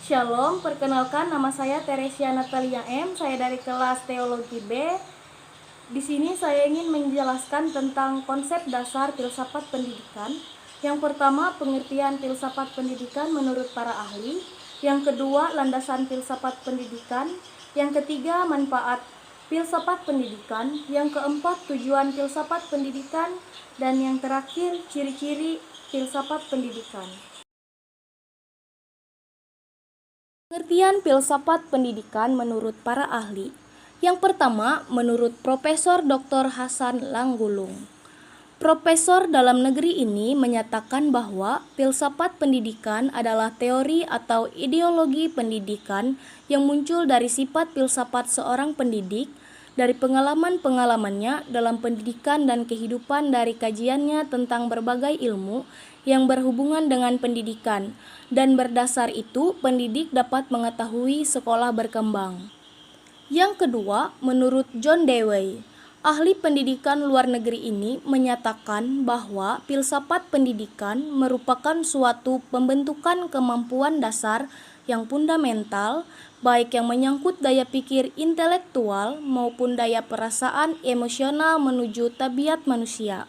Shalom, perkenalkan nama saya Teresia Natalia M. Saya dari kelas Teologi B. Di sini saya ingin menjelaskan tentang konsep dasar filsafat pendidikan. Yang pertama, pengertian filsafat pendidikan menurut para ahli. Yang kedua, landasan filsafat pendidikan. Yang ketiga, manfaat filsafat pendidikan. Yang keempat, tujuan filsafat pendidikan. Dan yang terakhir, ciri-ciri filsafat pendidikan. Pengertian filsafat pendidikan menurut para ahli. Yang pertama, menurut Profesor Dr. Hasan Langgulung. Profesor dalam negeri ini menyatakan bahwa filsafat pendidikan adalah teori atau ideologi pendidikan yang muncul dari sifat filsafat seorang pendidik, dari pengalaman-pengalamannya dalam pendidikan dan kehidupan, dari kajiannya tentang berbagai ilmu yang berhubungan dengan pendidikan, dan berdasar itu pendidik dapat mengetahui sekolah berkembang. Yang kedua, menurut John Dewey, ahli pendidikan luar negeri ini menyatakan bahwa filsafat pendidikan merupakan suatu pembentukan kemampuan dasar yang fundamental, baik yang menyangkut daya pikir intelektual maupun daya perasaan emosional menuju tabiat manusia.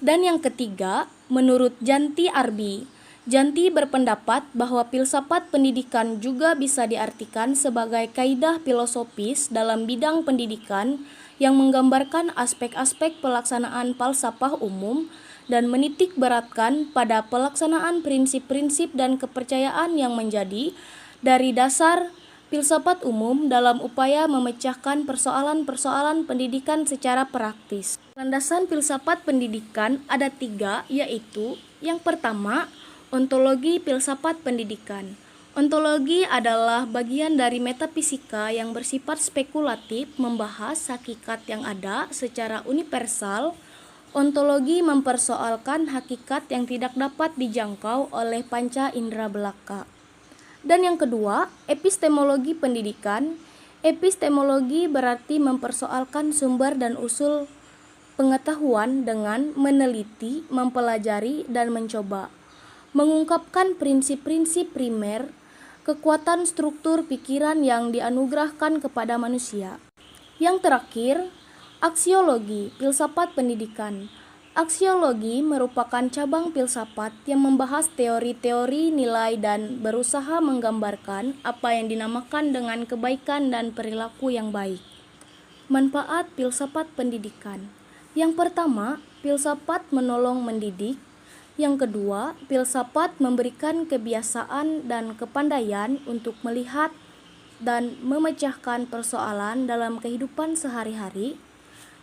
Dan yang ketiga, menurut Janty Arby, Janty berpendapat bahwa filsafat pendidikan juga bisa diartikan sebagai kaidah filosofis dalam bidang pendidikan yang menggambarkan aspek-aspek pelaksanaan falsafah umum dan menitik beratkan pada pelaksanaan prinsip-prinsip dan kepercayaan yang menjadi dari dasar filsafat umum dalam upaya memecahkan persoalan-persoalan pendidikan secara praktis. Landasan filsafat pendidikan ada 3, yaitu yang pertama, ontologi filsafat pendidikan. Ontologi adalah bagian dari metafisika yang bersifat spekulatif, membahas hakikat yang ada secara universal. Ontologi mempersoalkan hakikat yang tidak dapat dijangkau oleh panca indera belaka. Dan yang kedua, epistemologi pendidikan. Epistemologi berarti mempersoalkan sumber dan usul pengetahuan dengan meneliti, mempelajari, dan mencoba. Mengungkapkan prinsip-prinsip primer, kekuatan struktur pikiran yang dianugerahkan kepada manusia. Yang terakhir, aksiologi filsafat pendidikan. Aksiologi merupakan cabang filsafat yang membahas teori-teori nilai dan berusaha menggambarkan apa yang dinamakan dengan kebaikan dan perilaku yang baik. Manfaat filsafat pendidikan. Yang pertama, filsafat menolong mendidik. Yang kedua, filsafat memberikan kebiasaan dan kepandaian untuk melihat dan memecahkan persoalan dalam kehidupan sehari-hari.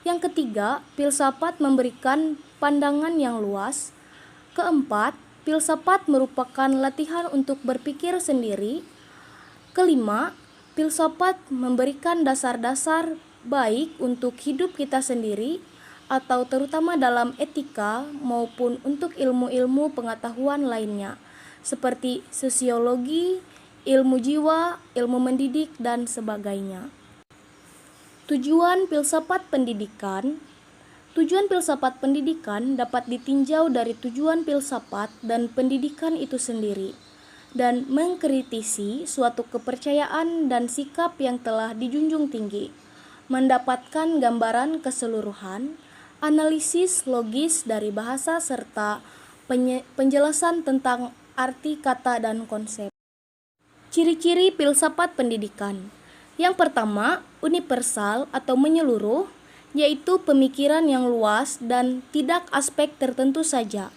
Yang ketiga, filsafat memberikan pandangan yang luas. Keempat, filsafat merupakan latihan untuk berpikir sendiri. Kelima, filsafat memberikan dasar-dasar baik untuk hidup kita sendiri, atau terutama dalam etika maupun untuk ilmu-ilmu pengetahuan lainnya, seperti sosiologi, ilmu jiwa, ilmu mendidik, dan sebagainya. Tujuan filsafat pendidikan. Tujuan filsafat pendidikan dapat ditinjau dari tujuan filsafat dan pendidikan itu sendiri, dan mengkritisi suatu kepercayaan dan sikap yang telah dijunjung tinggi, mendapatkan gambaran keseluruhan, analisis logis dari bahasa serta penjelasan tentang arti kata dan konsep. Ciri-ciri filsafat pendidikan. Yang pertama, universal atau menyeluruh, yaitu pemikiran yang luas dan tidak aspek tertentu saja.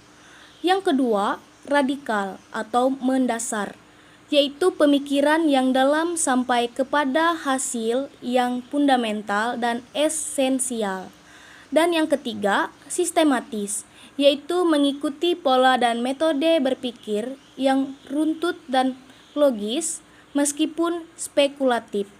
Yang kedua, radikal atau mendasar, yaitu pemikiran yang dalam sampai kepada hasil yang fundamental dan esensial. Dan yang ketiga, sistematis, yaitu mengikuti pola dan metode berpikir yang runtut dan logis meskipun spekulatif.